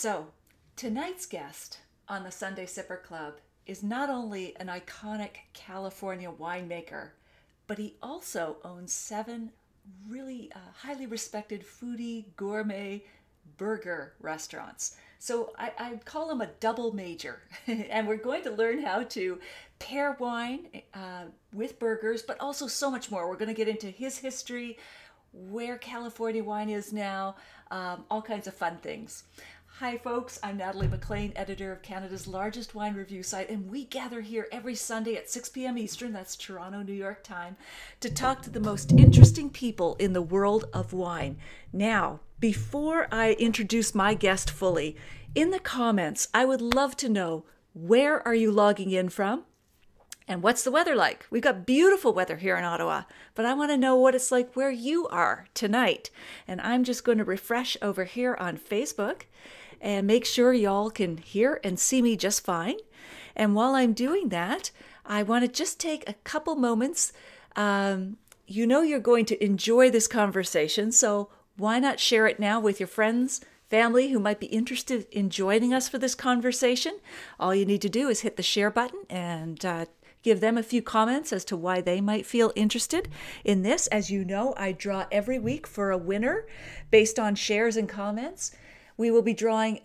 So, tonight's guest on the Sunday Sipper Club is not only an iconic California winemaker, but he also owns seven really highly respected foodie gourmet burger restaurants. So I call him a double major. And we're going to learn how to pair wine with burgers, but also so much more. We're going to get into his history, where California wine is now, all kinds of fun things. Hi folks, I'm Natalie McLean, editor of Canada's largest wine review site, and we gather here every Sunday at 6 p.m. Eastern, that's Toronto, New York time, to talk to the most interesting people in the world of wine. Now, before I introduce my guest fully, in the comments, I would love to know, where are you logging in from? And what's the weather like? We've got beautiful weather here in Ottawa, but I want to know what it's like where you are tonight. And I'm just going to refresh over here on Facebook and make sure y'all can hear and see me just fine. And while I'm doing that, I want to just take a couple moments. You know you're going to enjoy this conversation, so why not share it now with your friends, family who might be interested in joining us for this conversation? All you need to do is hit the share button and give them a few comments as to why they might feel interested in this. As you know, I draw every week for a winner based on shares and comments. We will be drawing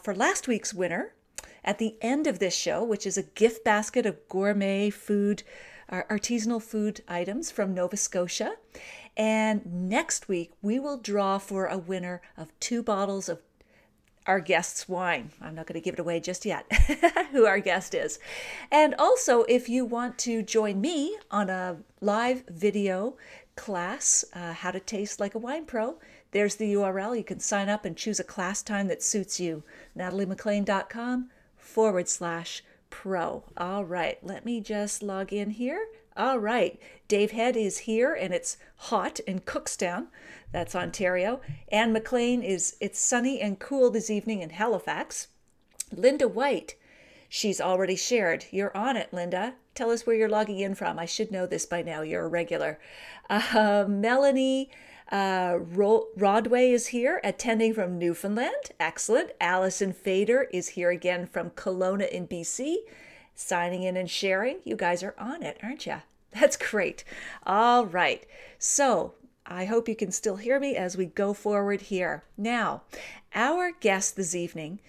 for last week's winner at the end of this show, which is a gift basket of gourmet food, artisanal food items from Nova Scotia. And next week, we will draw for a winner of 2 bottles of our guest's wine. I'm not going to give it away just yet, who our guest is. And also, if you want to join me on a live video class, How to Taste Like a Wine Pro, there's the URL. You can sign up and choose a class time that suits you. NatalieMcLean.com/pro. All right, let me just log in here. All right, Dave Head is here, and it's hot in Cookstown. That's Ontario. Anne McLean it's sunny and cool this evening in Halifax. Linda White, she's already shared. You're on it, Linda. Tell us where you're logging in from. I should know this by now. You're a regular. Melanie Rodway is here, attending from Newfoundland. Excellent. Allison Fader is here again from Kelowna in BC, signing in and sharing. You guys are on it, aren't you? That's great. All right. So I hope you can still hear me as we go forward here. Now, our guest this evening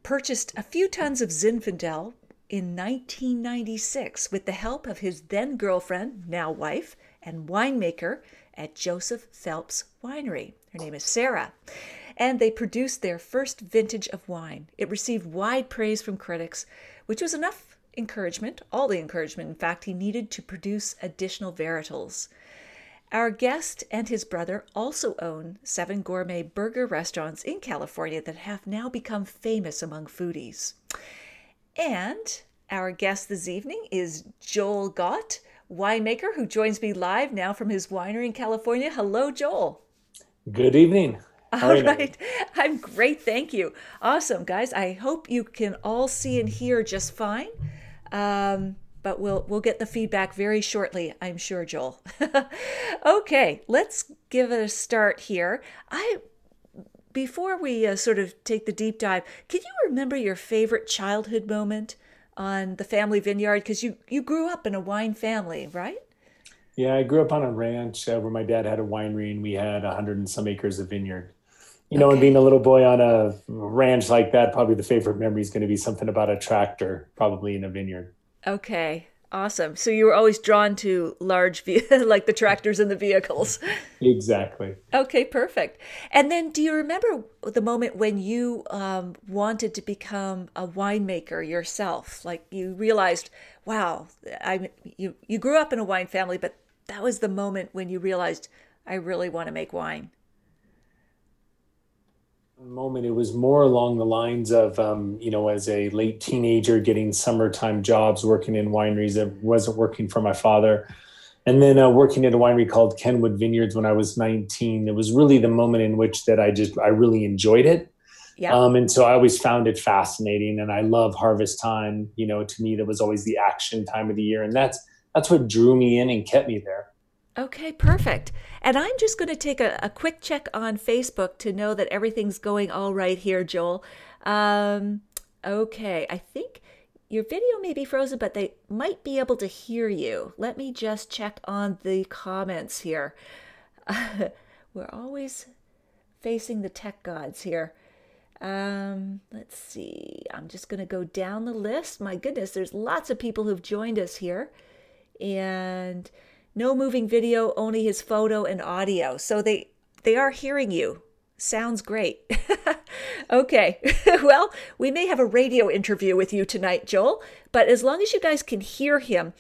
purchased a few tons of Zinfandel in 1996 with the help of his then girlfriend, now wife, and winemaker at Joseph Phelps Winery. Her name is Sarah. And they produced their first vintage of wine. It received wide praise from critics, which was enough encouragement, all the encouragement, in fact, he needed to produce additional varietals. Our guest and his brother also own 7 gourmet burger restaurants in California that have now become famous among foodies. And our guest this evening is Joel Gott, winemaker, who joins me live now from his winery in California. Hello, Joel. Good evening. All right. I'm great. Thank you. Awesome, guys. I hope you can all see and hear just fine. But we'll get the feedback very shortly, I'm sure, Joel. Okay, let's give it a start here. Before we sort of take the deep dive, can you remember your favorite childhood moment on the family vineyard? Because you grew up in a wine family, right? Yeah, I grew up on a ranch where my dad had a winery and we had 100 and some acres of vineyard. And being a little boy on a ranch like that, probably the favorite memory is going to be something about a tractor, probably in a vineyard. Okay, awesome. So you were always drawn to large, like the tractors and the vehicles. Exactly. Okay, perfect. And then do you remember the moment when you wanted to become a winemaker yourself? Like you realized, wow, you grew up in a wine family, but that was the moment when you realized, I really want to make wine. Moment, it was more along the lines of, as a late teenager, getting summertime jobs, working in wineries that wasn't working for my father. And then working at a winery called Kenwood Vineyards when I was 19. It was really the moment in which that I really enjoyed it. Yeah. And so I always found it fascinating, and I love harvest time. To me, that was always the action time of the year. And that's what drew me in and kept me there. Okay, perfect. And I'm just going to take a quick check on Facebook to know that everything's going all right here, Joel. Um, okay, I think your video may be frozen, but they might be able to hear you. Let me just check on the comments here. We're always facing the tech gods here. Let's see. I'm just going to go down the list. My goodness, there's lots of people who've joined us here. And no moving video, only his photo and audio. So they are hearing you. Sounds great. Okay. Well, we may have a radio interview with you tonight, Joel, but as long as you guys can hear him,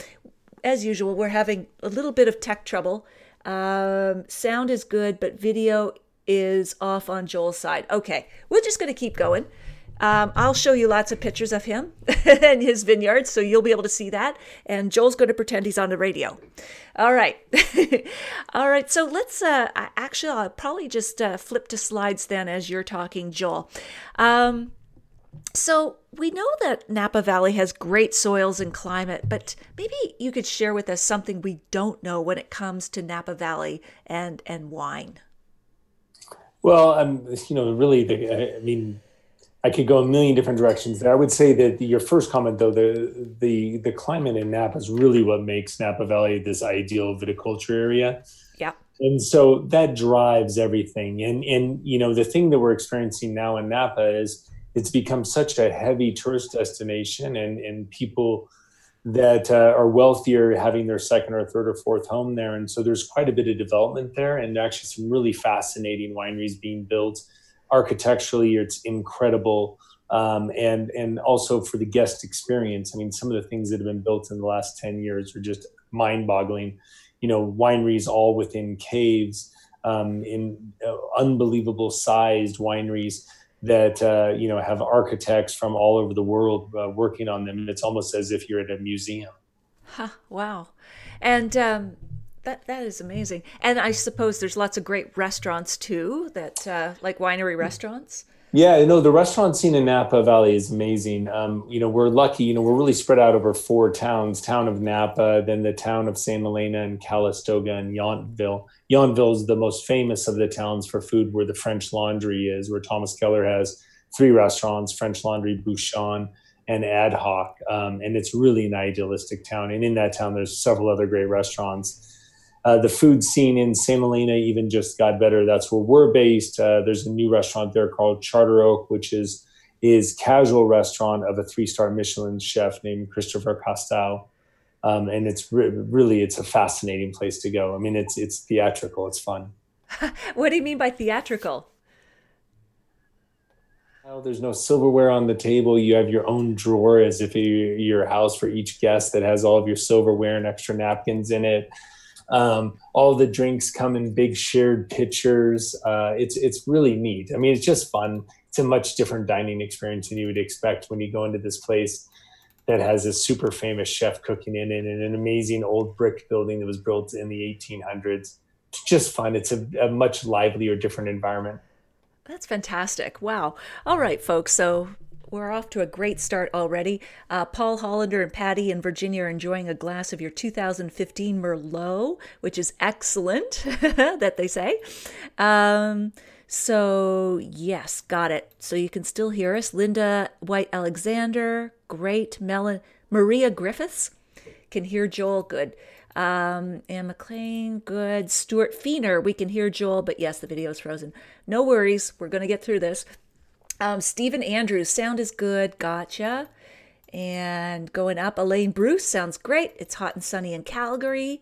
as usual, we're having a little bit of tech trouble. Sound is good, but video is off on Joel's side. Okay, we're just going to keep going. I'll show you lots of pictures of him and his vineyard, so you'll be able to see that. And Joel's going to pretend he's on the radio. All right. All right, so let's, actually, I'll probably just flip to slides then as you're talking, Joel. So we know that Napa Valley has great soils and climate, but maybe you could share with us something we don't know when it comes to Napa Valley and wine. Well, really, I mean, I could go a million different directions there. I would say that your first comment, though, the climate in Napa is really what makes Napa Valley this ideal viticulture area. Yeah. And so that drives everything. And the thing that we're experiencing now in Napa is it's become such a heavy tourist destination, and people that are wealthier having their second or third or fourth home there. And so there's quite a bit of development there, and actually some really fascinating wineries being built. Architecturally, it's incredible. And also for the guest experience. I mean, some of the things that have been built in the last 10 years are just mind-boggling. Wineries all within caves, in unbelievable sized wineries that, have architects from all over the world working on them. It's almost as if you're at a museum. Huh, wow. And that is amazing. And I suppose there's lots of great restaurants too, that like winery restaurants. Yeah, the restaurant scene in Napa Valley is amazing. We're lucky, we're really spread out over 4 towns: town of Napa, then the town of St. Helena and Calistoga and Yountville. Yountville is the most famous of the towns for food, where the French Laundry is, where Thomas Keller has 3 restaurants: French Laundry, Bouchon, and Ad Hoc. And it's really an idealistic town. And in that town, there's several other great restaurants. The food scene in St. Helena even just got better. That's where we're based. There's a new restaurant there called Charter Oak, which is casual restaurant of a 3-star Michelin chef named Christopher Costal. And it's really a fascinating place to go. I mean, it's theatrical. It's fun. What do you mean by theatrical? Well, there's no silverware on the table. You have your own drawer as if you're your house for each guest that has all of your silverware and extra napkins in it. All the drinks come in big shared pitchers. It's really neat. I mean, it's just fun. It's a much different dining experience than you would expect when you go into this place that has a super famous chef cooking in it, and an amazing old brick building that was built in the 1800s. It's just fun. It's a much livelier, different environment. That's fantastic. Wow. All right, folks. So we're off to a great start already. Paul Hollander and Patty in Virginia are enjoying a glass of your 2015 Merlot, which is excellent, that they say. So yes, got it. So you can still hear us. Linda White Alexander, great. Maria Griffiths can hear Joel, good. Anne McLean, good. Stuart Feener, we can hear Joel, but yes, the video is frozen. No worries, we're going to get through this. Stephen Andrews, sound is good, gotcha. And going up, Elaine Bruce, sounds great. It's hot and sunny in Calgary.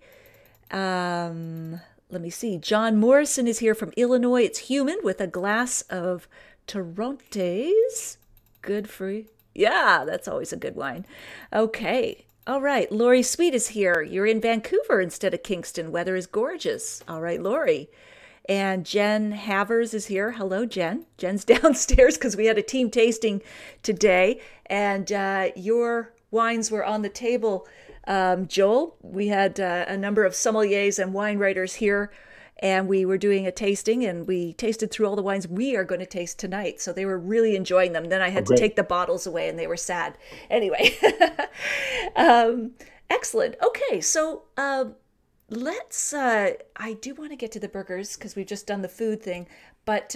Let me see. John Morrison is here from Illinois. It's humid with a glass of Torrontés. Good for you. Yeah, that's always a good wine. Okay. All right. Lori Sweet is here. You're in Vancouver instead of Kingston. Weather is gorgeous. All right, Lori. And Jen Havers is here. Hello, Jen. Jen's downstairs because we had a team tasting today. And your wines were on the table, Joel. We had a number of sommeliers and wine writers here, and we were doing a tasting, and we tasted through all the wines we are going to taste tonight. So they were really enjoying them. Then I had to take the bottles away, and they were sad. Anyway, excellent. Okay, so let's, I do want to get to the burgers because we've just done the food thing, but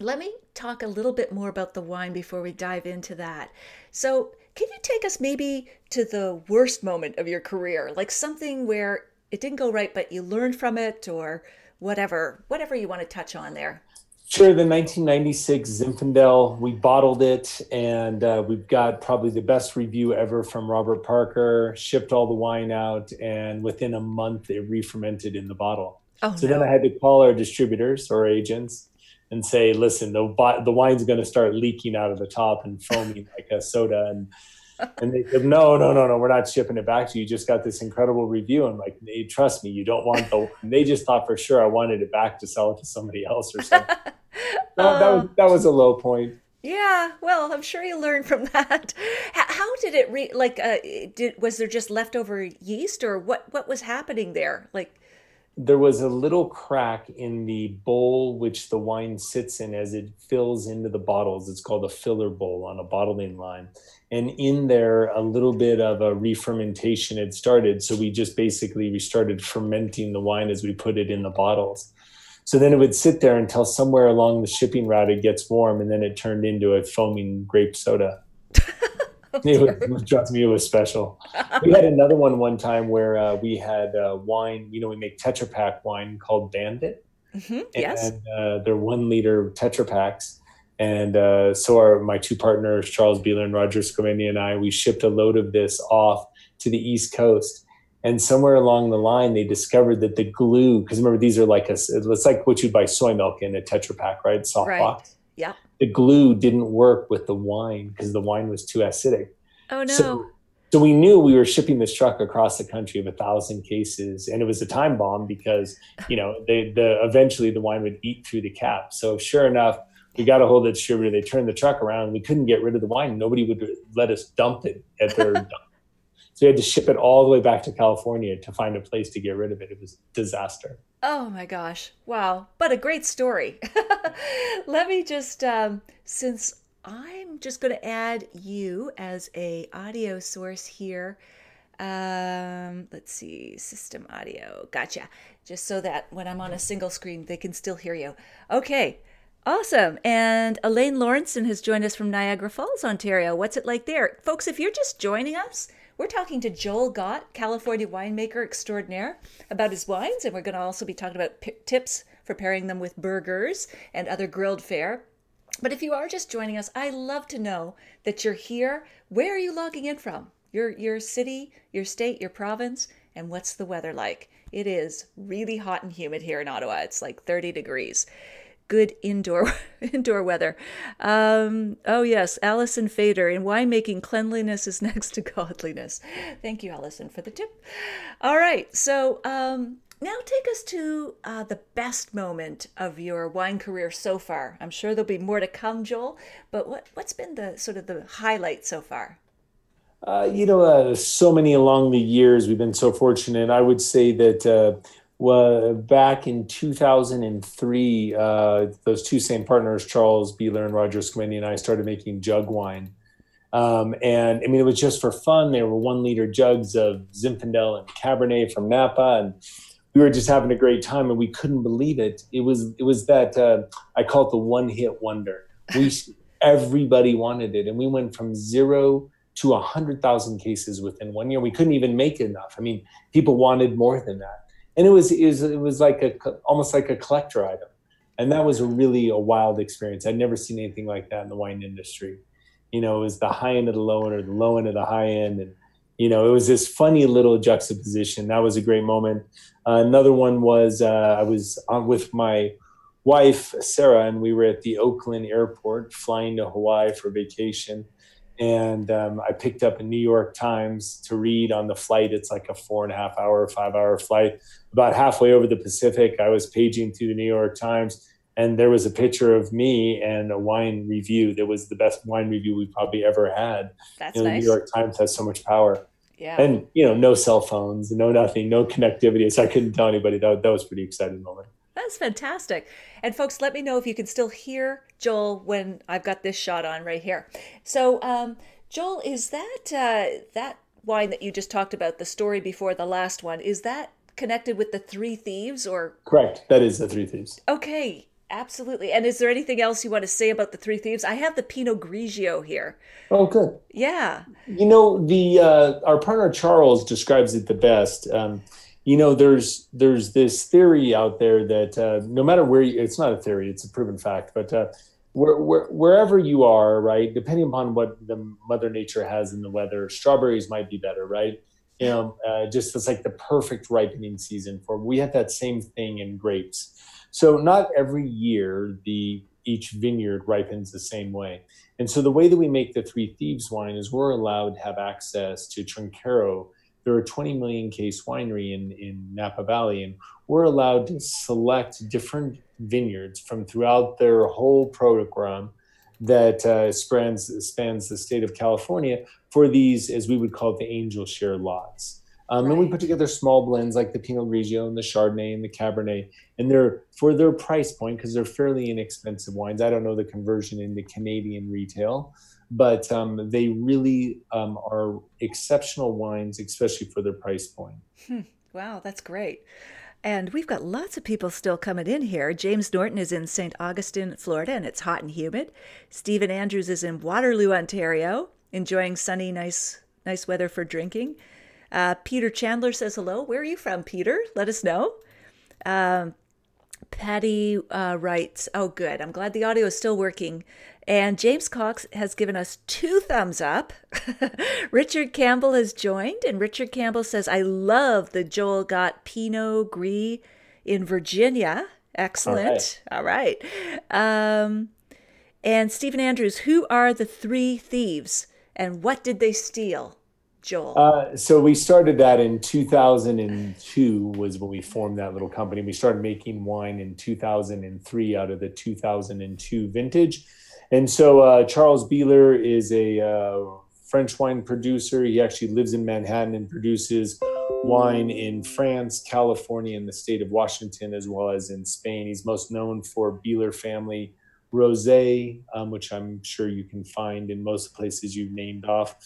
let me talk a little bit more about the wine before we dive into that. So, can you take us maybe to the worst moment of your career, like something where it didn't go right, but you learned from it, or whatever you want to touch on there? Sure, the 1996 Zinfandel, we bottled it, and we've got probably the best review ever from Robert Parker, shipped all the wine out, and within a month it re-fermented in the bottle. Oh So then I no. had to call our distributors or agents and say, listen, the wine's going to start leaking out of the top and foaming like a soda. And they said, no, no, no, no, we're not shipping it back to you. You just got this incredible review. I'm like, hey, trust me, you don't want the. And they just thought for sure I wanted it back to sell it to somebody else or something. Oh, That was a low point. yeah. Well, I'm sure you learned from that. How did it like? Was there just leftover yeast, or what was happening there? Like, There was a little crack in the bowl which the wine sits in as it fills into the bottles. It's called a filler bowl on a bottling line. And in there, a little bit of a re-fermentation had started. So we started fermenting the wine as we put it in the bottles. So then it would sit there until somewhere along the shipping route it gets warm, and then it turned into a foaming grape soda. oh It dear. was, trust me, it was special. We had another one time where we had wine. We make Tetra Pak wine called Bandit, Yes. and they're 1 liter Tetra Paks. And my two partners, Charles Beeler and Roger Scomini, and I, we shipped a load of this off to the East Coast. And somewhere along the line, they discovered that the glue, because remember, these are it's like what you'd buy soy milk in a Tetra Pak, right? Soft Right. box. Yep. The glue didn't work with the wine because the wine was too acidic. Oh no. So, so we knew we were shipping this truck across the country of 1,000 cases, and it was a time bomb because eventually the wine would eat through the cap. So sure enough, we got a hold of the distributor. They turned the truck around. We couldn't get rid of the wine. Nobody would let us dump it at their dump. So we had to ship it all the way back to California to find a place to get rid of it. It was a disaster. Oh my gosh. Wow. But a great story. Let me just since I'm just going to add you as a audio source here. Let's see, system audio. Gotcha. Just so that when I'm on a single screen, they can still hear you. Okay. Awesome. And Elaine Lawrenson has joined us from Niagara Falls, Ontario. What's it like there? Folks, if you're just joining us, we're talking to Joel Gott, California winemaker extraordinaire, about his wines, and we're going to also be talking about tips for pairing them with burgers and other grilled fare. But if you are just joining us, I love to know that you're here. Where are you logging in from? Your city, your state, your province, and what's the weather like? It is really hot and humid here in Ottawa. It's like 30 degrees. Good indoor weather. Oh yes, Allison Fader. In winemaking, cleanliness is next to godliness. Thank you, Allison, for the tip. All right, so now take us to the best moment of your wine career so far. I'm sure there'll be more to come, Joel. But what's been the sort of the highlight so far? So many along the years, we've been so fortunate. I would say that back in 2003, those two same partners, Charles Beeler and Roger Scomini, and I started making jug wine. And I mean, it was just for fun. They were 1 liter jugs of Zinfandel and Cabernet from Napa, and we were just having a great time, and we couldn't believe it. It was that I call it the one-hit wonder. Everybody wanted it, and we went from zero to 100,000 cases within 1 year. We couldn't even make enough. I mean, people wanted more than that, and it was like almost like a collector item, and that was really a wild experience. I'd never seen anything like that in the wine industry. It was the high end of the low end or the low end of the high end, and it was this funny little juxtaposition. That was a great moment. Another one was I was on with my wife Sarah, and we were at the Oakland airport flying to Hawaii for vacation. And I picked up a New York Times to read on the flight. It's like a 4.5 hour, 5 hour flight. About halfway over the Pacific, I was paging through the New York Times, and there was a picture of me and a wine review that was the best wine review we probably ever had. That's The New nice. York Times has so much power. Yeah. And, no cell phones, no nothing, no connectivity. So I couldn't tell anybody. That was a pretty exciting moment. That's fantastic. And folks, let me know if you can still hear Joel when I've got this shot on right here. So, Joel, is that that wine that you just talked about, the story before the last one, is that connected with the Three Thieves or? Correct. That is the Three Thieves. Okay, absolutely. And is there anything else you want to say about the Three Thieves? I have the Pinot Grigio here. Oh, good. Yeah. You know, the our partner Charles describes it the best. You know, there's this theory out there that no matter where it's not a theory, it's a proven fact, but wherever you are, right, depending upon what the Mother Nature has in the weather, strawberries might be better, right? You know, just it's like the perfect ripening season for. We have that same thing in grapes. So not every year each vineyard ripens the same way. And so the way that we make the Three Thieves wine is we're allowed to have access to Trinchero. They're a 20 million case winery in Napa Valley, and we're allowed to select different vineyards from throughout their whole program that spans the state of California for these, as we would call it, the angel share lots. And we put together small blends like the Pinot Grigio and the Chardonnay and the Cabernet, and they're for their price point because they're fairly inexpensive wines. I don't know the conversion into Canadian retail, but they really are exceptional wines, especially for their price point. Wow, that's great. And we've got lots of people still coming in here. James Norton is in St. Augustine, Florida, and it's hot and humid. Stephen Andrews is in Waterloo, Ontario, enjoying sunny, nice weather for drinking. Peter Chandler says hello. Where are you from, Peter? Let us know. Patty writes, oh, good. I'm glad the audio is still working. And James Cox has given us 2 thumbs up. Richard Campbell has joined, and Richard Campbell says, I love the Joel Gott Pinot Gris in Virginia. Excellent. All right. And Stephen Andrews, who are the Three Thieves, and what did they steal? Joel. So we started that in 2002 was when we formed that little company. We started making wine in 2003 out of the 2002 vintage. And so Charles Bieler is a French wine producer. He actually lives in Manhattan and produces wine in France, California, and the state of Washington, as well as in Spain. He's most known for Bieler family Rosé, which I'm sure you can find in most places you've named off.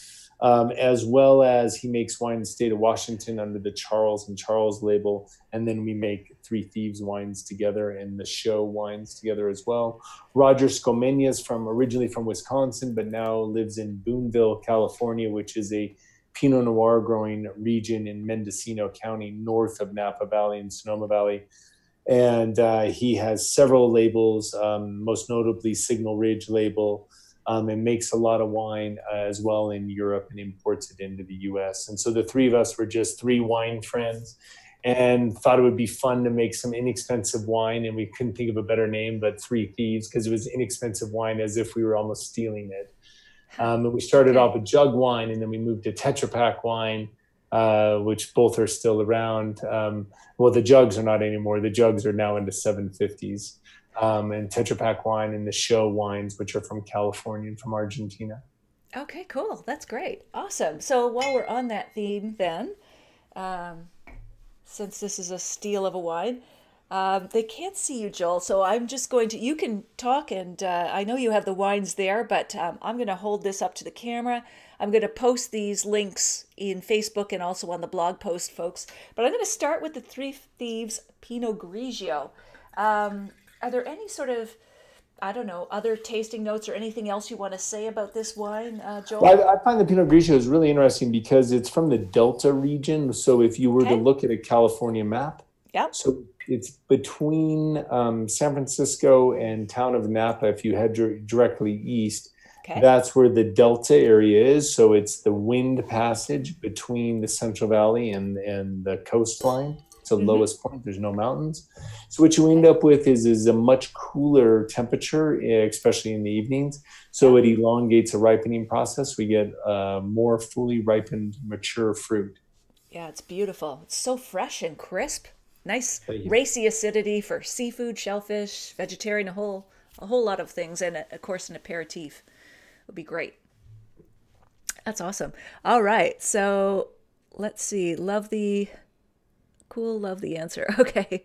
As well as he makes wine in the state of Washington under the Charles and Charles label. And then we make Three Thieves wines together and the show wines together as well. Roger Scomenia is originally from Wisconsin, but now lives in Boonville, California, which is a Pinot Noir growing region in Mendocino County, north of Napa Valley and Sonoma Valley. And he has several labels, most notably Signal Ridge label, and makes a lot of wine as well in Europe and imports it into the US. And so the three of us were just 3 wine friends and thought it would be fun to make some inexpensive wine. And we couldn't think of a better name, but Three Thieves, because it was inexpensive wine as if we were almost stealing it. And we started off with jug wine, and then we moved to Tetra Pak wine, which both are still around. Well, the jugs are not anymore. The jugs are now into 750s. And Tetra Pak wine and the show wines, which are from California and from Argentina. Okay, cool. That's great. Awesome. So while we're on that theme then, since this is a steal of a wine, they can't see you, Joel, so I'm just going to, you can talk, and I know you have the wines there, but I'm going to hold this up to the camera. I'm going to post these links in Facebook and also on the blog post, folks. But I'm going to start with the Three Thieves Pinot Grigio. Are there any sort of, I don't know, other tasting notes or anything else you want to say about this wine, Joel? Well, I find the Pinot Grigio is really interesting because it's from the Delta region. So if you were to look at a California map, so it's between San Francisco and town of Napa. If you head directly east, that's where the Delta area is. So it's the wind passage between the Central Valley and the coastline. It's the lowest point. There's no mountains. So what you end up with is a much cooler temperature, especially in the evenings. So it elongates a ripening process. We get more fully ripened, mature fruit. Yeah, it's beautiful. It's so fresh and crisp. Nice racy acidity for seafood, shellfish, vegetarian, a whole lot of things. And of course, an aperitif would be great. That's awesome. All right. So let's see. Love the answer. Okay.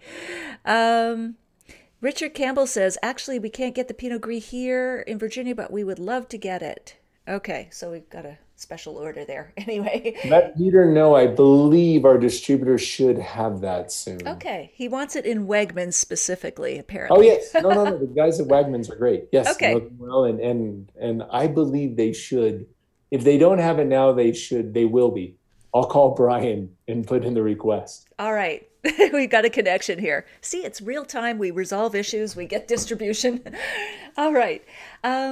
Richard Campbell says, actually, we can't get the Pinot Gris here in Virginia, but we would love to get it. Okay. So we've got to special order there. Anyway. Let Peter know. I believe our distributor should have that soon. Okay. He wants it in Wegmans specifically, Oh apparently. yes, no, no, no. The guys at Wegmans are great. Yes, know Okay. them well, and I believe they should. If they don't have it now, they should. They will be. I'll call Brian and put in the request. All right. We got a connection here. See, it's real time. We resolve issues, we get distribution. All right.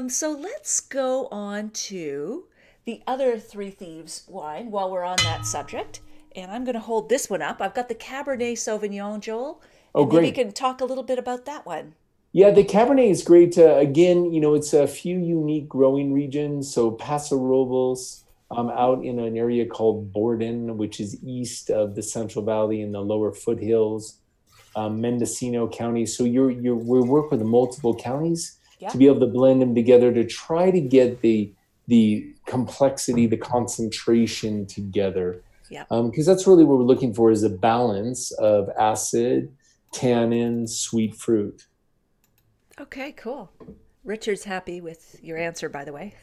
So let's go on to the other Three Thieves wine while we're on that subject. And I'm going to hold this one up. I've got the Cabernet Sauvignon, Joel. Oh, And maybe you great. can talk a little bit about that one. Yeah, the Cabernet is great. Again, it's a few unique growing regions. So Paso Robles, out in an area called Borden, which is east of the Central Valley in the lower foothills, Mendocino County. So we work with multiple counties Yeah. to be able to blend them together to try to get the complexity, the concentration together. Yeah. Because that's really what we're looking for is a balance of acid, tannin, sweet fruit. Okay, cool. Richard's happy with your answer, by the way.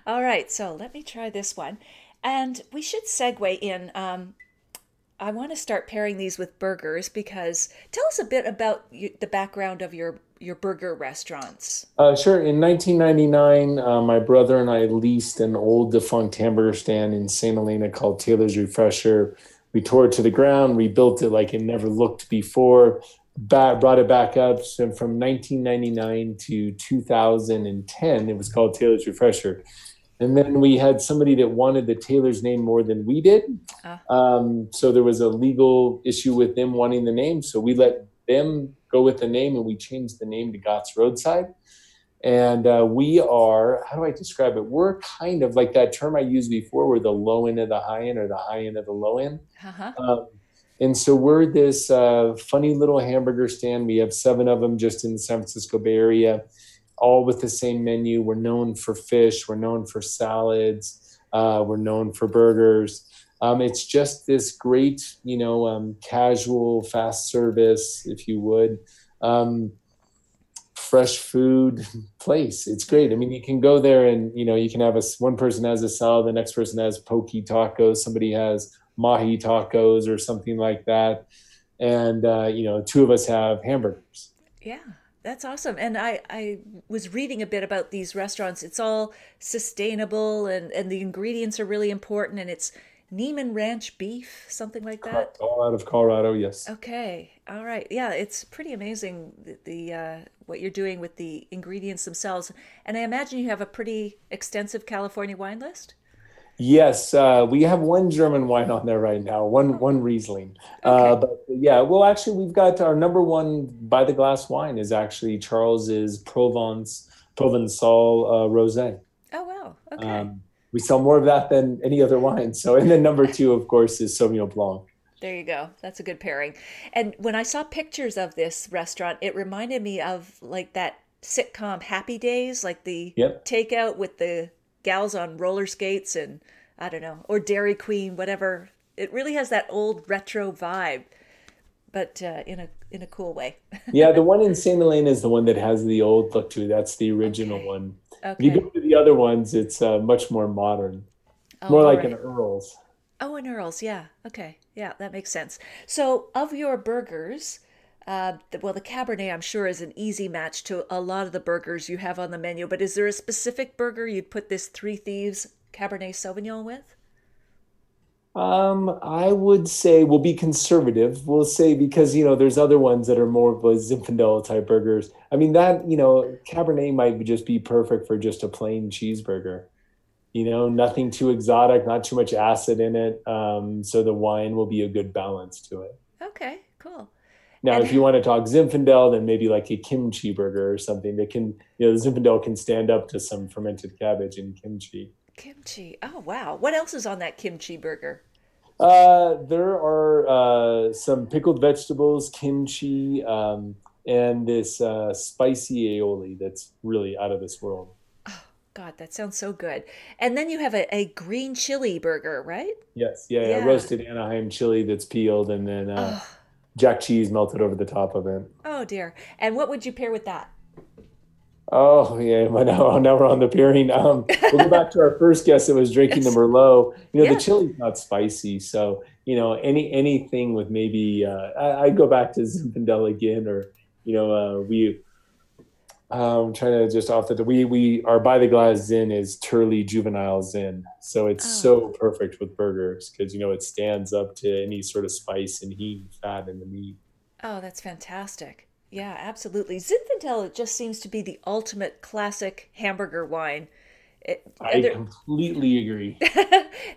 All right, so let me try this one. And we should segue in. I want to start pairing these with burgers because tell us a bit about the background of your burger restaurants. Sure. In 1999, my brother and I leased an old defunct hamburger stand in St. Helena called Taylor's Refresher. We tore it to the ground, rebuilt it like it never looked before, brought it back up. So from 1999 to 2010, it was called Taylor's Refresher. And then we had somebody that wanted the Taylor's name more than we did. So there was a legal issue with them wanting the name. So we let them go with the name and we changed the name to Gott's Roadside. And we are, how do I describe it? We're kind of like that term I used before, we're the low end of the high end or the high end of the low end. Uh-huh. And so we're this funny little hamburger stand. We have 7 of them just in the San Francisco Bay Area, all with the same menu. We're known for fish. We're known for salads. We're known for burgers. It's just this great, casual, fast service, if you would, fresh food place. It's great. I mean, you can go there and, you can have one person has a salad, the next person has poke tacos, somebody has mahi tacos or something like that. And, 2 of us have hamburgers. Yeah, that's awesome. And I was reading a bit about these restaurants. It's all sustainable and the ingredients are really important and it's Neiman Ranch beef, something like that. All out of Colorado, yes. Okay. All right. Yeah, it's pretty amazing the what you're doing with the ingredients themselves. And I imagine you have a pretty extensive California wine list. Yes, we have one German wine on there right now, one Riesling. Okay. But yeah, well, actually, we've got our number one by the glass wine is actually Charles's Provençal Rosé. Oh wow. Okay. We sell more of that than any other wine. So, and then number 2, of course, is Sauvignon Blanc. There you go. That's a good pairing. And when I saw pictures of this restaurant, it reminded me of like that sitcom Happy Days, like the Yep. takeout with the gals on roller skates and I don't know, or Dairy Queen, whatever. It really has that old retro vibe, but in a cool way. Yeah, the one in Saint Helena is the one that has the old look to it. That's the original Okay. one. If you Okay. go to the other ones, it's much more modern, Oh, more all like an right. Earl's. Oh, and Earl's. Yeah. Okay. Yeah, that makes sense. So, of your burgers, well, the Cabernet, I'm sure, is an easy match to a lot of the burgers you have on the menu. But is there a specific burger you'd put this Three Thieves Cabernet Sauvignon with? I would say we'll be conservative. We'll say because there's other ones that are more of a Zinfandel type burgers. I mean that Cabernet might just be perfect for just a plain cheeseburger. Nothing too exotic, not too much acid in it. So the wine will be a good balance to it. Okay. Cool. Now, And if you want to talk Zinfandel, then maybe like a kimchi burger or something that can, the Zinfandel can stand up to some fermented cabbage and kimchi. kimchi. Oh, wow. What else is on that kimchi burger? There are some pickled vegetables, kimchi, and this spicy aioli that's really out of this world. God, that sounds so good. And then you have a green chili burger, right? Yes, yeah, yeah, Yeah. roasted Anaheim chili that's peeled and then Oh, jack cheese melted over the top of it. oh dear. And what would you pair with that? Oh yeah, but now we're on the pairing. We'll go back to our first guest that was drinking the Yes. Merlot. The Yeah. chili's not spicy, so anything with maybe I'd go back to Zinfandel again, or we trying to just off the we our by the glass Zin is Turley Juvenile Zin, so it's Oh, so perfect with burgers because it stands up to any sort of spice and heat and fat in the meat. oh, that's fantastic. Yeah, absolutely. Zinfandel, it just seems to be the ultimate classic hamburger wine. And I completely agree.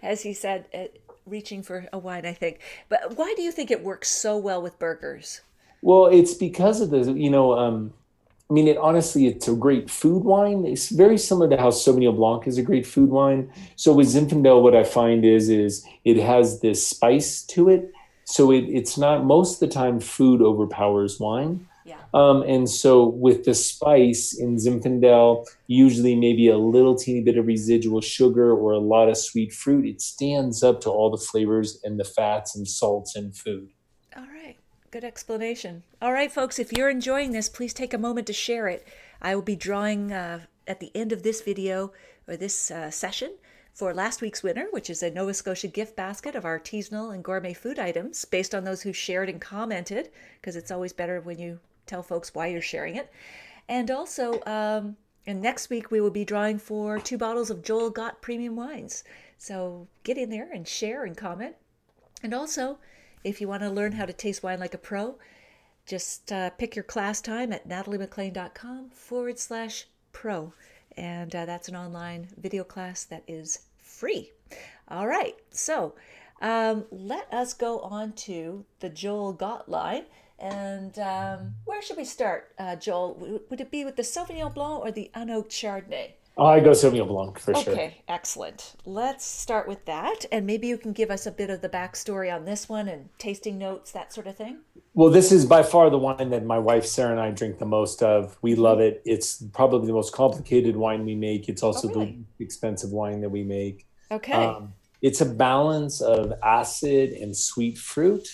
as he said, reaching for a wine, I think. But why do you think it works so well with burgers? Well, it's because of I mean, honestly, it's a great food wine. It's very similar to how Sauvignon Blanc is a great food wine. So with Zinfandel, what I find is it has this spice to it. So it's not most of the time food overpowers wine. Yeah. And so with the spice in Zinfandel, usually maybe a little teeny bit of residual sugar or a lot of sweet fruit, it stands up to all the flavors and the fats and salts in food. All right. Good explanation. All right, folks, if you're enjoying this, please take a moment to share it. I will be drawing at the end of this video or this session for last week's winner, which is a Nova Scotia gift basket of artisanal and gourmet food items based on those who shared and commented, because it's always better when you tell folks why you're sharing it. And also, and next week we will be drawing for 2 bottles of Joel Gott premium wines. So get in there and share and comment. And also, if you want to learn how to taste wine like a pro, just pick your class time at nataliemclean.com/pro. And that's an online video class that is free. All right, so let us go on to the Joel Gott line. And where should we start, Joel? Would it be with the Sauvignon Blanc or the Unoaked Chardonnay? Oh, I go Sauvignon Blanc for sure. Okay, excellent. Let's start with that. And maybe you can give us a bit of the backstory on this one and tasting notes, that sort of thing. Well, this is by far the wine that my wife Sarah and I drink the most of. We love it. It's probably the most complicated wine we make. It's Oh, also the really? least expensive wine that we make. Okay. It's a balance of acid and sweet fruit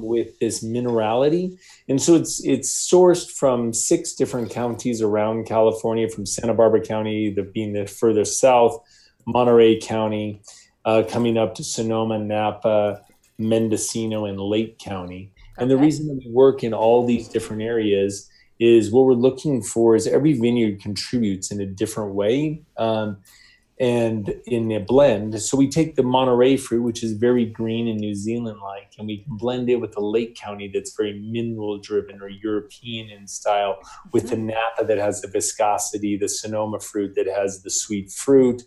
with this minerality, and so it's sourced from 6 different counties around California, from Santa Barbara County, being the further south, Monterey County, coming up to Sonoma, Napa, Mendocino, and Lake County. And the Okay. reason that we work in all these different areas is what we're looking for is every vineyard contributes in a different way. And in a blend. So we take the Monterey fruit, which is very green and New Zealand-like, and we can blend it with the Lake County that's very mineral-driven or European in style, with the Napa that has the viscosity, the Sonoma fruit that has the sweet fruit,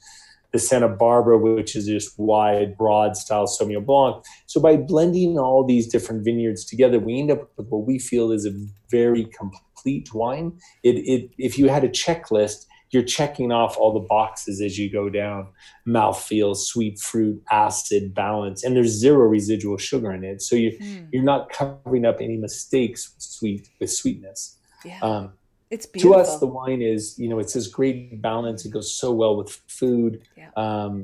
the Santa Barbara, which is just wide, broad style Sauvignon Blanc. So by blending all these different vineyards together, we end up with what we feel is a very complete wine. If you had a checklist, you're checking off all the boxes as you go down: mouthfeel, sweet fruit, acid, balance, and there's 0 residual sugar in it. So you're not covering up any mistakes with sweetness. Yeah. It's To us, the beautiful. wine is, it's this great balance. It goes so well with food. Yeah.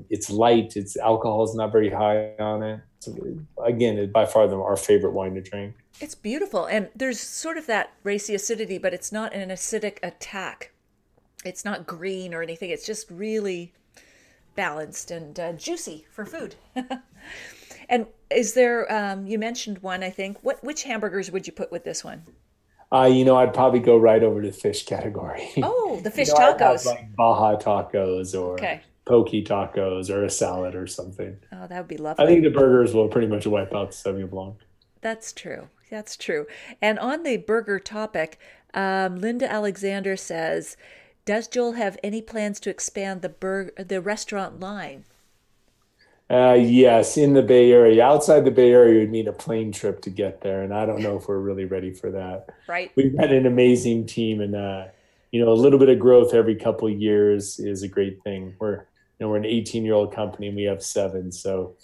It's light. It's alcohol is not very high on it. So again, it's by far our favorite wine to drink. It's beautiful. And there's sort of that racy acidity, but it's not an acidic attack. It's not green or anything. It's just really balanced and juicy for food. And is there, you mentioned one, I think. Which hamburgers would you put with this one? I'd probably go right over to the fish category. Oh, the fish I'd have tacos. like Baja tacos or Okay. poke tacos or a salad or something. Oh, that would be I think lovely. the burgers will pretty much wipe out the Sauvignon Blanc. That's true. That's true. And on the burger topic, Linda Alexander says, does Joel have any plans to expand the restaurant line? Yes, in the Bay Area. Outside the Bay Area, would mean a plane trip to get there, and I don't know if we're really ready for that. Right? We've got an amazing team, and a little bit of growth every couple of years is a great thing. We're an 18-year-old company, and we have 7, so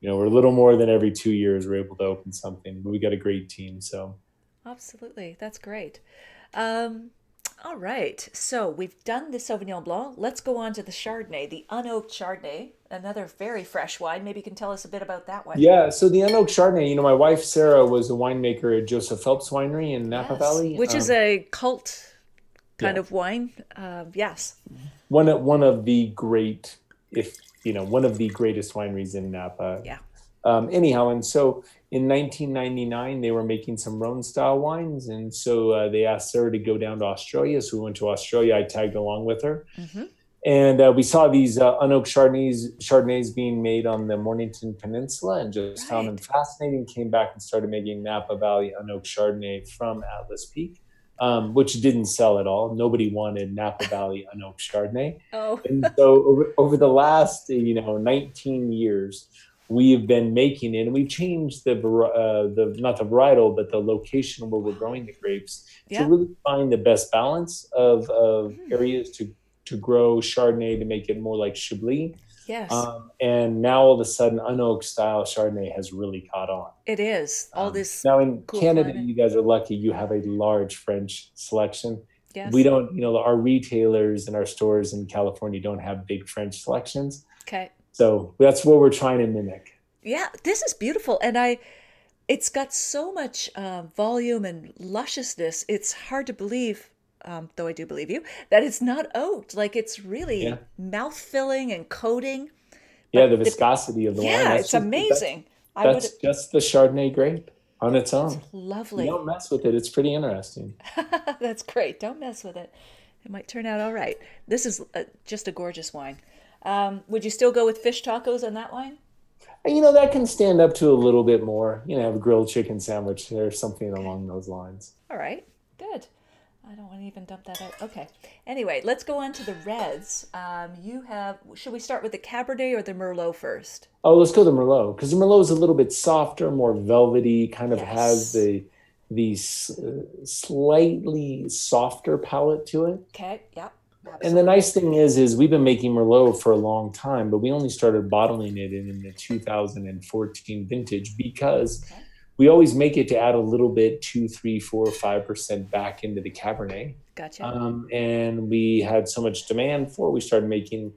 we're a little more than every 2 years we're able to open something. But we got a great team, so. Absolutely. That's great. Um, all right. So we've done the Sauvignon Blanc. Let's go on to the Chardonnay, the unoaked Chardonnay, another very fresh wine. Maybe you can tell us a bit about that one. Yeah, so the unoaked Chardonnay, my wife Sarah was a winemaker at Joseph Phelps Winery in Napa Yes. Valley. Which is a cult kind of wine. Yes. One of the great, if you know, one of the greatest wineries in Napa. Yeah. Anyhow, and so in 1999, they were making some Rhone style wines. And so they asked Sarah to go down to Australia. So we went to Australia. I tagged along with her. Mm-hmm. And we saw these unoaked Chardonnays being made on the Mornington Peninsula and just found them fascinating. Came back and started making Napa Valley unoaked Chardonnay from Atlas Peak, which didn't sell at all. Nobody wanted Napa Valley unoaked Chardonnay. Oh. And so over the last 19 years, we've been making it, and we've changed the not the varietal, but the location where we're growing the grapes to really find the best balance of areas to grow Chardonnay to make it more like Chablis. Yes. And now all of a sudden, unoaked style Chardonnay has really caught on. It is. All this. Now in cool Canada, climate. you guys are lucky. You have a large French selection. Yes. We don't, our retailers and our stores in California don't have big French selections. Okay. So that's what we're trying to mimic. Yeah, this is beautiful. And it's got so much volume and lusciousness. It's hard to believe, though I do believe you, that it's not oaked. Like it's really mouth-filling and coating. Yeah, the viscosity of the wine. Yeah, it's amazing. That's just the Chardonnay grape on its own. It's lovely. You don't mess with it. It's pretty interesting. That's great. Don't mess with it. It might turn out all right. This is just a gorgeous wine. Would you still go with fish tacos on that wine? That can stand up to a little bit more. Have a grilled chicken sandwich or something along those lines. All right. Good. I don't want to even dump that out. Okay. Anyway, let's go on to the reds. Should we start with the Cabernet or the Merlot first? Oh, let's go the Merlot, because the Merlot is a little bit softer, more velvety, kind of has the slightly softer palate to it. Okay. Yeah. Absolutely. And the nice thing is we've been making Merlot for a long time, but we only started bottling it in the 2014 vintage because we always make it to add a little bit, 2, 3, 4, 5% back into the Cabernet. Gotcha. And we had so much demand for it, we started making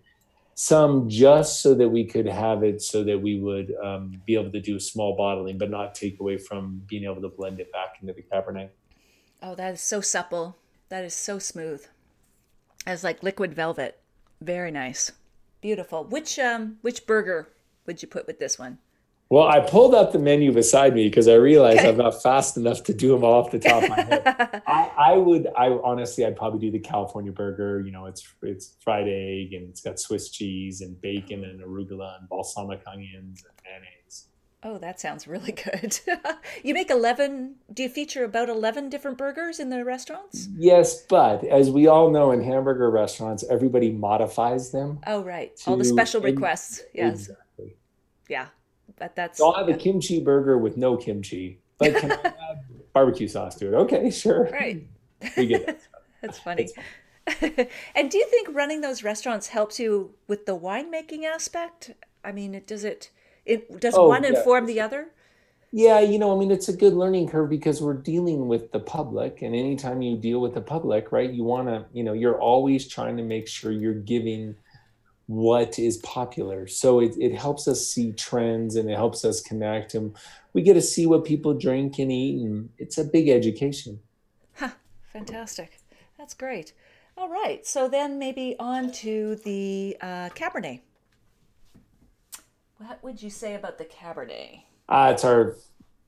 some just so that we could have it so that we would be able to do small bottling, but not take away from being able to blend it back into the Cabernet. Oh, that is so supple. That is so smooth. It's like liquid velvet. Very nice. Beautiful. Which burger would you put with this one? Well, I pulled out the menu beside me because I realized I'm not fast enough to do them all off the top of my head. I'd probably do the California burger. It's fried egg and it's got Swiss cheese and bacon and arugula and balsamic onions and mayonnaise. Oh, that sounds really good. You make 11, do you feature about 11 different burgers in the restaurants? Yes, but as we all know in hamburger restaurants, everybody modifies them. Oh, right. All the special requests. Yes. Exactly. Yeah. But that's. So I'll have a kimchi burger with no kimchi, but can I add barbecue sauce to it? Okay, sure. Right. We get that. That's funny. And do you think running those restaurants helps you with the winemaking aspect? I mean, does one inform the other? Yeah, it's a good learning curve because we're dealing with the public, and anytime you deal with the public, right, you want to, you're always trying to make sure you're giving what is popular. So it helps us see trends and it helps us connect, and we get to see what people drink and eat, and it's a big education. Fantastic. That's great. All right. So then maybe on to the Cabernet. What would you say about the Cabernet?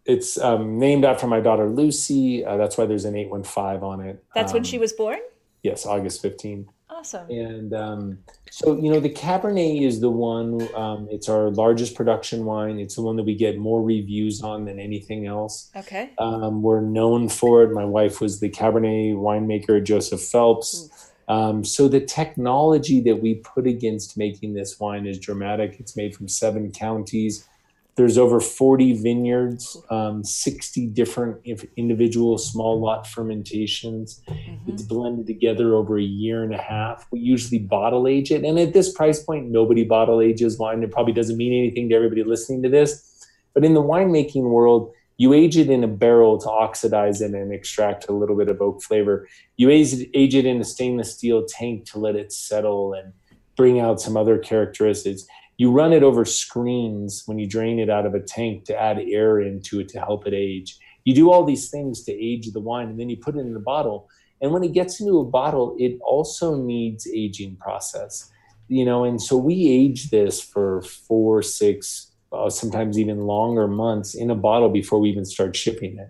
It's named after my daughter Lucy. That's why there's an 815 on it. That's when she was born? Yes, August 15th. Awesome. And so the Cabernet is the one, it's our largest production wine. It's the one that we get more reviews on than anything else. Okay. We're known for it. My wife was the Cabernet winemaker at Joseph Phelps. So the technology that we put against making this wine is dramatic. It's made from 7 counties. There's over 40 vineyards, 60 different individual small lot fermentations. Mm-hmm. It's blended together over a year and a half. We usually bottle age it. And at this price point, nobody bottle ages wine. It probably doesn't mean anything to everybody listening to this. But in the winemaking world, you age it in a barrel to oxidize it and extract a little bit of oak flavor. You age it in a stainless steel tank to let it settle and bring out some other characteristics. You run it over screens when you drain it out of a tank to add air into it to help it age. You do all these things to age the wine, and then you put it in the bottle. And when it gets into a bottle, it also needs aging process, you know, and so we age this for 4, 6, sometimes even longer months in a bottle before we even start shipping it.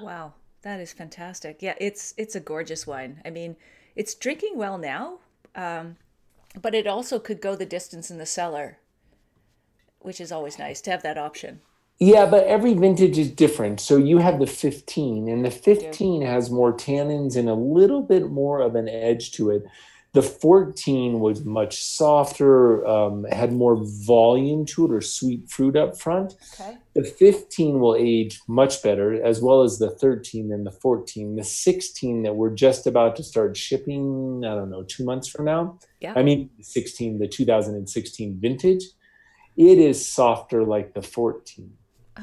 Wow, that is fantastic. Yeah, it's a gorgeous wine. I mean, it's drinking well now, um, but it also could go the distance in the cellar, which is always nice to have that option. Yeah, but every vintage is different. So you have the 15, and the I do. 15 has more tannins and a little bit more of an edge to it. The 14 was much softer, had more volume to it or sweet fruit up front. Okay. The 15 will age much better, as well as the 13 than the 14. The 16 that we're just about to start shipping, I don't know, 2 months from now. Yeah. I mean, 16, the 2016 vintage, it is softer like the 14.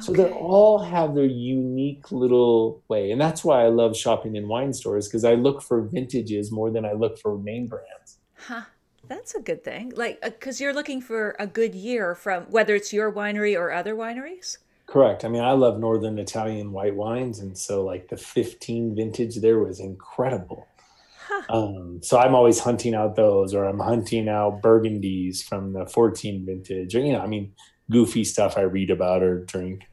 So they Okay. all have their unique little way. And that's why I love shopping in wine stores, because I look for vintages more than I look for name brands. Huh. That's a good thing. Like, because you're looking for a good year from whether it's your winery or other wineries. Correct. I mean, I love Northern Italian white wines. And so, like, the 15 vintage there was incredible. Huh. So I'm always hunting out those, or I'm hunting out Burgundies from the 14 vintage, or, you know, I mean, goofy stuff I read about or drink.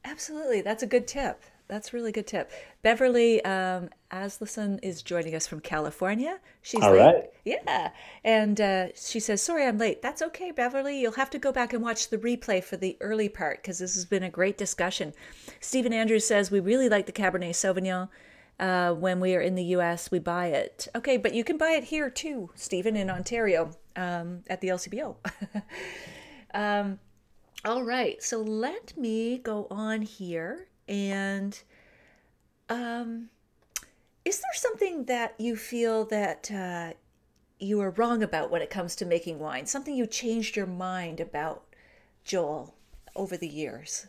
Absolutely. That's a good tip. That's a really good tip. Beverly Asleson is joining us from California. She's All late. right. Yeah. And she says, sorry, I'm late. That's okay, Beverly. You'll have to go back and watch the replay for the early part because this has been a great discussion. Stephen Andrews says, we really like the Cabernet Sauvignon. When we are in the US, we buy it. Okay, but you can buy it here too, Stephen, in Ontario at the LCBO. All right, so let me go on here. And is there something that you feel that you are wrong about when it comes to making wine? Something you changed your mind about, Joel, over the years?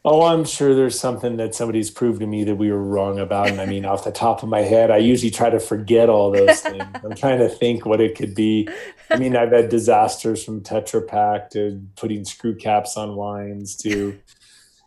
Oh, I'm sure there's something that somebody's proved to me that we were wrong about. And I mean, off the top of my head, I usually try to forget all those things. I'm trying to think what it could be. I mean, I've had disasters from Tetra Pak to putting screw caps on wines to,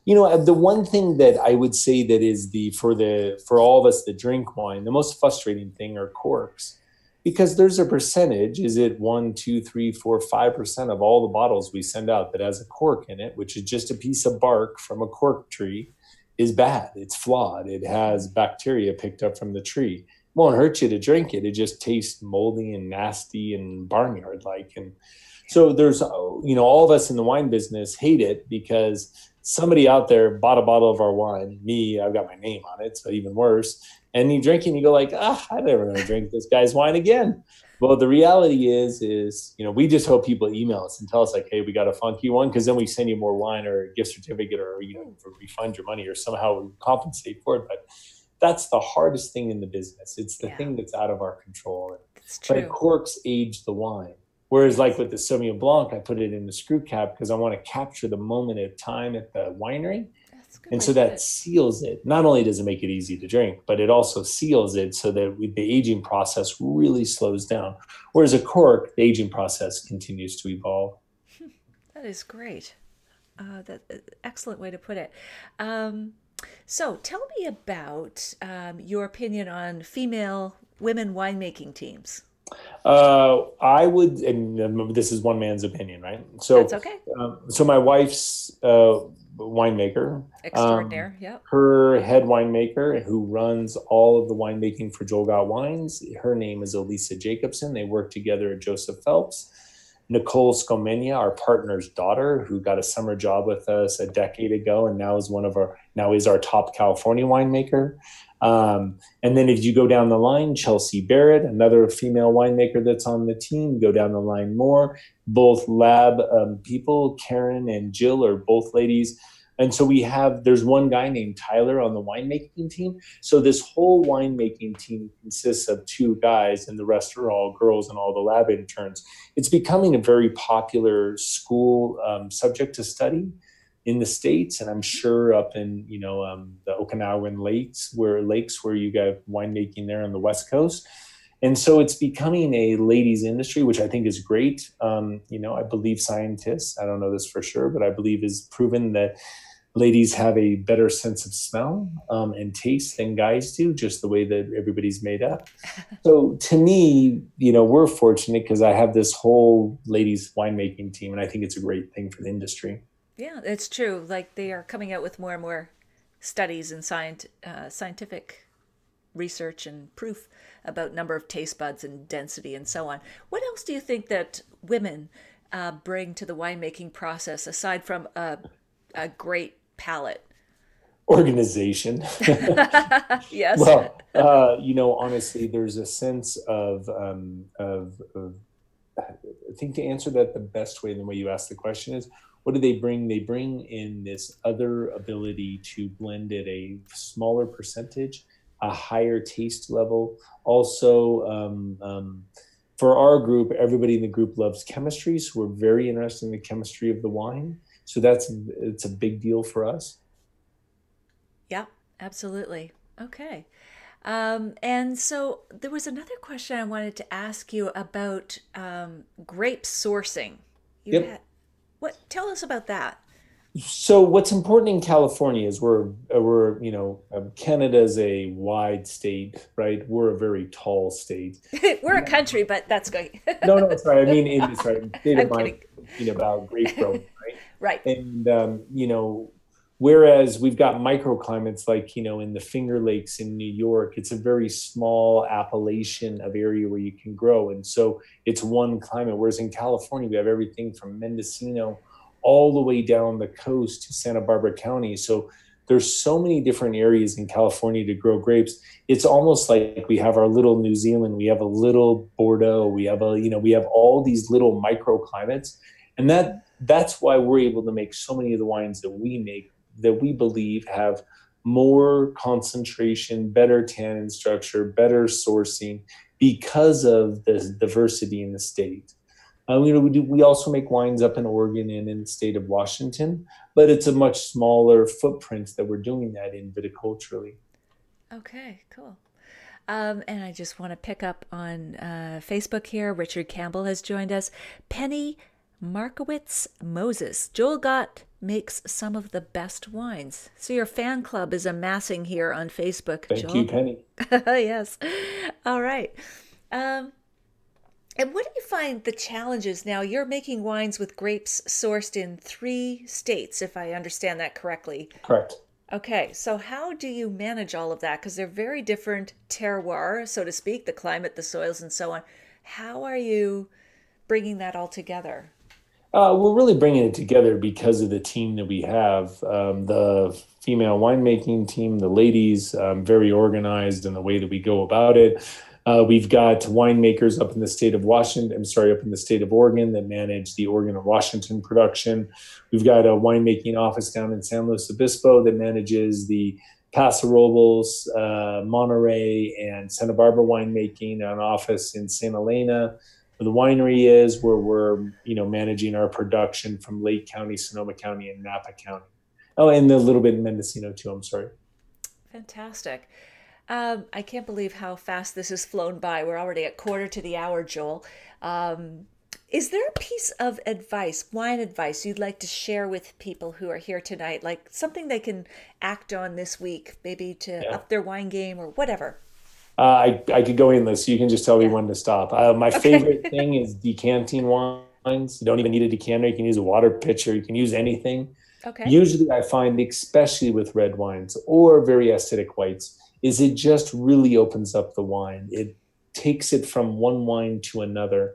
you know, the one thing that I would say that is for all of us that drink wine, the most frustrating thing are corks, because there's a percentage. Is it 1, 2, 3, 4, 5% of all the bottles we send out that has a cork in it, which is just a piece of bark from a cork tree, is bad. It's flawed. It has bacteria picked up from the tree. It won't hurt you to drink it. It just tastes moldy and nasty and barnyard like. And so there's, you know, all of us in the wine business hate it because somebody out there bought a bottle of our wine. Me, I've got my name on it, so even worse. And you drink it and you go like, I'm never going to drink this guy's wine again. Well, the reality is, you know, we just hope people email us and tell us like, hey, we got a funky one, because then we send you more wine or a gift certificate, or, you know, refund your money or somehow compensate for it. But that's the hardest thing in the business. It's the Yeah, thing that's out of our control. it's But true. corks age the wine. Whereas like with the Sauvignon Blanc, I put it in the screw cap because I want to capture the moment of time at the winery. That's a good And way to so put that it. seals it. Not only does it make it easy to drink, but it also seals it so that the aging process really slows down. Whereas a cork, the aging process continues to evolve. That is great. That excellent way to put it. Um, so tell me about your opinion on female women winemaking teams. I would, and this is one man's opinion, right? That's So, okay. so my wife's winemaker, Extraordinaire. Yep. her head winemaker who runs all of the winemaking for Joel Got Wines. Her name is Elisa Jacobson. They work together at Joseph Phelps. Nicole Scomenia, our partner's daughter, who got a summer job with us a decade ago, and now is our top California winemaker. And then if you go down the line, Chelsea Barrett, another female winemaker that's on the team, go down the line more. Both lab people, Karen and Jill, are both ladies. And so there's one guy named Tyler on the winemaking team. So this whole winemaking team consists of 2 guys, and the rest are all girls and all the lab interns. It's becoming a very popular school subject to study in the States, and I'm sure up in, you know, the Okinawan lakes where you got winemaking there on the West Coast. And so it's becoming a ladies industry, which I think is great. You know, I believe scientists, I don't know this for sure, but I believe is proven that Ladies have a better sense of smell and taste than guys do, just the way that everybody's made up. So to me, we're fortunate because I have this whole ladies winemaking team, and I think it's a great thing for the industry. Yeah, it's true. Like they are coming out with more and more studies and scientific research and proof about number of taste buds and density and so on. What else do you think that women bring to the winemaking process aside from a great palate? Organization. Yes. Well, honestly, there's a sense of I think to answer that the best way, the way you ask the question is, what do they bring? They bring in this other ability to blend at a smaller percentage, a higher taste level. Also, for our group, everybody in the group loves chemistry, so we're very interested in the chemistry of the wine. So it's a big deal for us. Yeah, absolutely. Okay. And so there was another question I wanted to ask you about grape sourcing. Yep. Tell us about that. So what's important in California is Canada's a wide state, right? We're a very tall state. We're a country, but that's great. No, it's right. I mean, it's right. State of mind about grape growing, right? Right. And whereas we've got microclimates like in the Finger Lakes in New York, it's a very small appellation of area where you can grow, and so it's one climate. Whereas in California, we have everything from Mendocino all the way down the coast to Santa Barbara County. So there's so many different areas in California to grow grapes. It's almost like we have our little New Zealand, we have a little Bordeaux, we have all these little microclimates. And that's why we're able to make so many of the wines that we make that we believe have more concentration, better tannin structure, better sourcing because of the diversity in the state. We also make wines up in Oregon and in the state of Washington, but it's a much smaller footprint that we're doing that in viticulturally. Okay, cool. And I just want to pick up on Facebook here. Richard Campbell has joined us. Penny Markowitz Moses. Joel Gott makes some of the best wines. So your fan club is amassing here on Facebook. Thank you, Penny. Yes. All right. And what do you find the challenges now? You're making wines with grapes sourced in 3 states, if I understand that correctly. Correct. Okay, so how do you manage all of that? Because they're very different terroir, so to speak, the climate, the soils, and so on. How are you bringing that all together? We're really bringing it together because of the team that we have. The female winemaking team, the ladies, very organized in the way that we go about it. We've got winemakers up in the state of up in the state of Oregon that manage the Oregon and Washington production. We've got a winemaking office down in San Luis Obispo that manages the Paso Robles, Monterey, and Santa Barbara winemaking, an office in Santa Elena, where the winery is, where we're managing our production from Lake County, Sonoma County, and Napa County. Oh, and a little bit in Mendocino too. I'm sorry. Fantastic. I can't believe how fast this has flown by. We're already at quarter to the hour, Joel. Is there a piece of advice, wine advice, you'd like to share with people who are here tonight? Like something they can act on this week, maybe to up their wine game or whatever? I could go endless. You can just tell me when to stop. My favorite thing is decanting wines. You don't even need a decanter. You can use a water pitcher. You can use anything. Okay. Usually I find, especially with red wines or very acidic whites, is it just really opens up the wine. It takes it from one wine to another.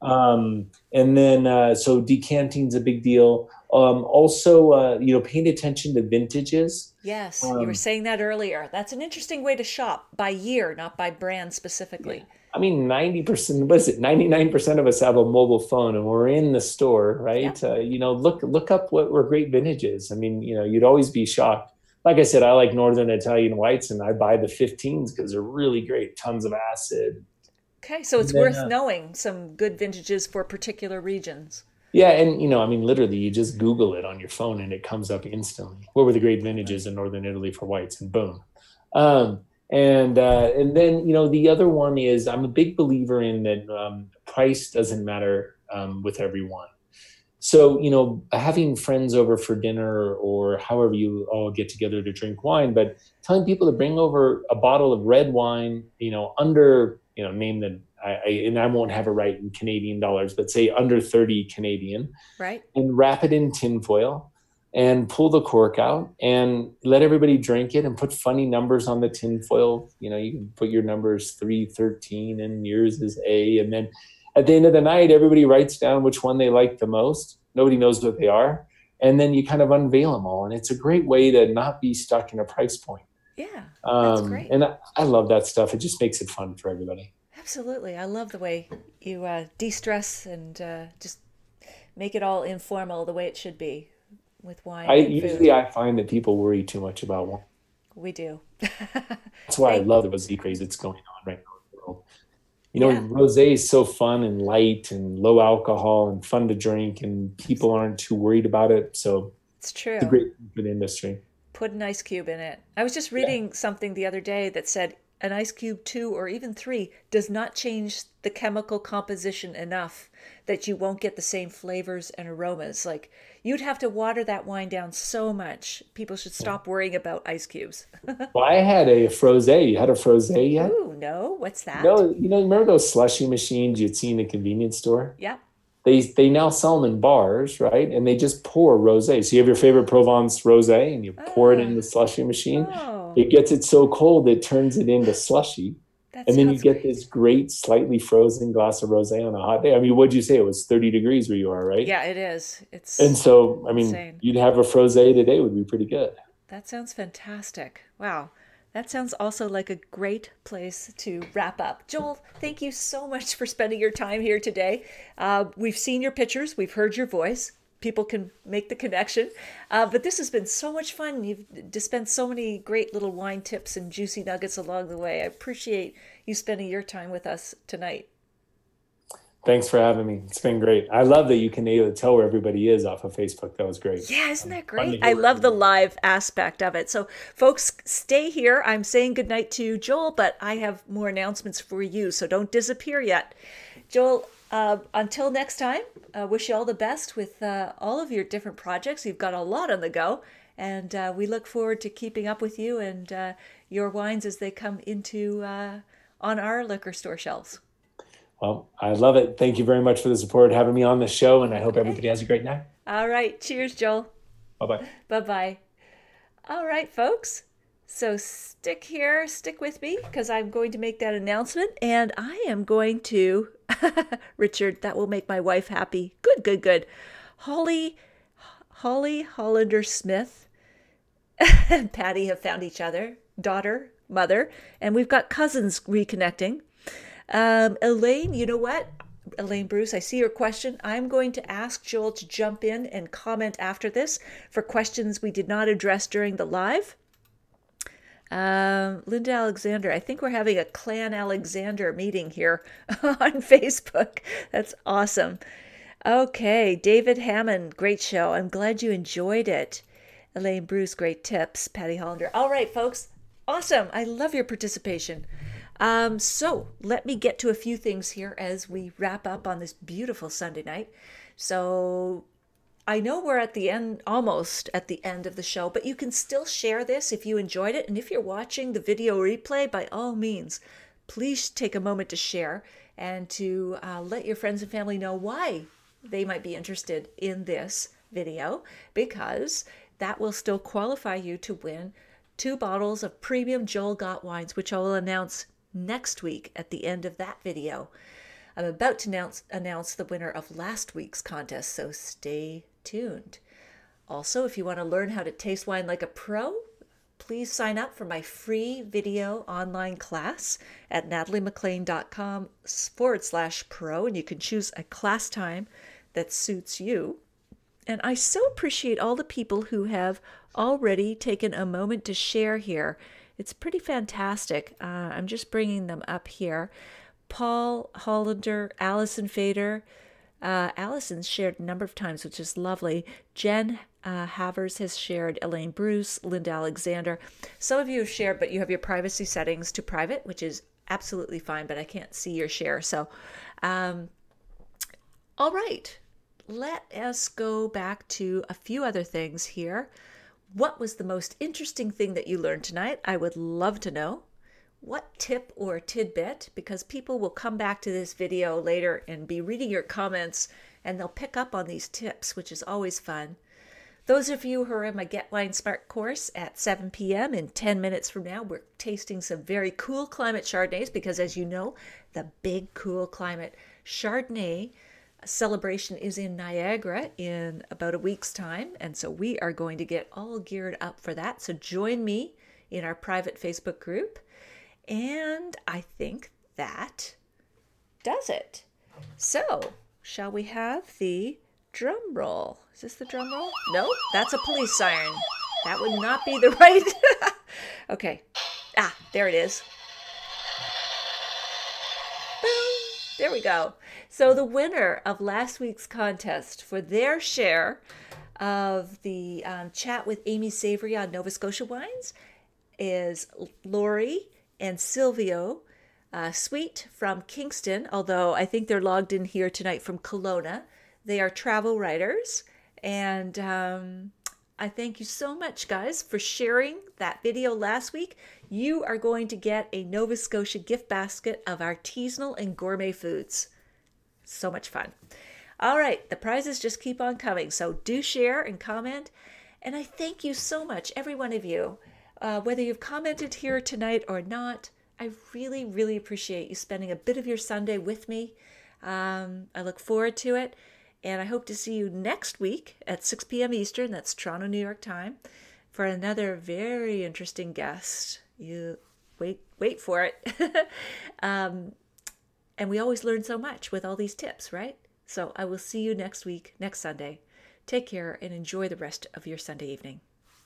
And then, so decanting is a big deal. Also, paying attention to vintages. Yes, you were saying that earlier. That's an interesting way to shop, by year, not by brand specifically. Yeah. I mean, 99% of us have a mobile phone and we're in the store, right? Yeah. Look up what were great vintages. I mean, you'd always be shocked. Like I said, I like Northern Italian whites and I buy the 15s because they're really great, tons of acid. Okay, so it's worth knowing some good vintages for particular regions. Yeah, and literally you just Google it on your phone and it comes up instantly. What were the great vintages in Northern Italy for whites? And boom. And then, the other one is I'm a big believer in that price doesn't matter with everyone. So, having friends over for dinner or however you all get together to drink wine, but telling people to bring over a bottle of red wine, under, name the, and I won't have it right in Canadian dollars, but say under 30 Canadian, Right. and wrap it in tinfoil and pull the cork out and let everybody drink it and put funny numbers on the tinfoil. You can put your numbers 313 and yours is A. And then at the end of the night, everybody writes down which one they like the most. Nobody knows what they are. And then you kind of unveil them all. And it's a great way to not be stuck in a price point. Yeah, that's great. And I love that stuff. It just makes it fun for everybody. Absolutely. I love the way you de-stress and just make it all informal the way it should be with wine and food. I find that people worry too much about wine. We do. That's why I love the rosé craze that's going on right now in the world. Rosé is so fun and light and low alcohol and fun to drink, and people aren't too worried about it. So it's true. It's a great thing for the industry. Put an ice cube in it. I was just reading something the other day that said an ice cube 2 or even 3 does not change the chemical composition enough that you won't get the same flavors and aromas. Like, you'd have to water that wine down so much. People should stop worrying about ice cubes. Well, I had a frosé. You had a frosé yet? Ooh, no. What's that? No, remember those slushy machines you'd see in the convenience store? Yeah. They now sell them in bars, right? And they just pour rosé. So you have your favorite Provence rosé and you pour it in the slushy machine. Oh. It gets it so cold it turns it into slushy. And then you get this great, slightly frozen glass of rosé on a hot day. I mean, what'd you say? It was 30 degrees where you are, right? Yeah, it is. And so, insane. You'd have a frosé today would be pretty good. That sounds fantastic. Wow. That sounds also like a great place to wrap up. Joel, thank you so much for spending your time here today. We've seen your pictures. We've heard your voice. People can make the connection. But this has been so much fun. You've dispensed so many great little wine tips and juicy nuggets along the way. I appreciate you spending your time with us tonight. Thanks for having me. It's been great. I love that you can tell where everybody is off of Facebook. That was great. Yeah, isn't that great? I love the live aspect of it. So folks, stay here. I'm saying goodnight to Joel, but I have more announcements for you, so don't disappear yet. Joel, until next time, wish you all the best with all of your different projects. You've got a lot on the go, and we look forward to keeping up with you and your wines as they come into on our liquor store shelves. Well, I love it. Thank you very much for the support, having me on the show, and I hope everybody has a great night. All right. Cheers, Joel. Bye-bye. Bye-bye. All right, folks. So stick with me, because I'm going to make that announcement, and I am going to, Richard, that will make my wife happy. Good. Holly Hollander Smith and Patty have found each other, daughter, mother, and we've got cousins reconnecting. Elaine, you know what? Elaine Bruce, I see your question. I'm going to ask Joel to jump in and comment after this for questions we did not address during the live. Linda Alexander, I think we're having a Clan Alexander meeting here on Facebook. That's awesome. Okay, David Hammond, great show. I'm glad you enjoyed it. Elaine Bruce, great tips. Patty Hollander. All right, folks. Awesome. I love your participation. So let me get to a few things here as we wrap up on this beautiful Sunday night. So I know we're at the end, almost at the end of the show, but you can still share this if you enjoyed it. And if you're watching the video replay, by all means, please take a moment to share and to let your friends and family know why they might be interested in this video, because that will still qualify you to win 2 bottles of premium Joel Gott wines, which I will announce next week at the end of that video. I'm about to announce the winner of last week's contest, so stay tuned. Also, if you want to learn how to taste wine like a pro, please sign up for my free video online class at nataliemclean.com/pro, and you can choose a class time that suits you. And I so appreciate all the people who have already taken a moment to share here. It's pretty fantastic. I'm just bringing them up here. Paul Hollander, Allison Fader. Allison's shared a number of times, which is lovely. Jen Havers has shared. Elaine Bruce, Linda Alexander. Some of you have shared, but you have your privacy settings to private, which is absolutely fine, but I can't see your share. So, all right. let us go back to a few other things here. What was the most interesting thing that you learned tonight? I would love to know. What tip or tidbit, because people will come back to this video later and be reading your comments and they'll pick up on these tips, which is always fun. Those of you who are in my Get Wine Smart course at 7 p.m. in 10 minutes from now, we're tasting some very cool climate Chardonnays because, as you know, the big cool climate Chardonnay celebration is in Niagara in about a week's time. And so we are going to get all geared up for that. So join me in our private Facebook group. And I think that does it. So, shall we have the drum roll? Is this the drum roll? No, that's a police siren. That would not be the right. Okay. There it is. Boom. There we go. So the winner of last week's contest for their share of the chat with Amy Savory on Nova Scotia Wines is Lori and Silvio Sweet from Kingston, although I think they're logged in here tonight from Kelowna. They are travel writers, and I thank you so much, guys, for sharing that video last week. You are going to get a Nova Scotia gift basket of artisanal and gourmet foods. So much fun. All right, the prizes just keep on coming, so do share and comment. And I thank you so much, every one of you. Whether you've commented here tonight or not, I really, really appreciate you spending a bit of your Sunday with me. I look forward to it, and I hope to see you next week at 6 p.m. Eastern, that's Toronto, New York time, for another very interesting guest. You wait for it. And we always learn so much with all these tips, right? So I will see you next week, next Sunday. Take care and enjoy the rest of your Sunday evening.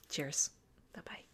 Cheers. Bye-bye.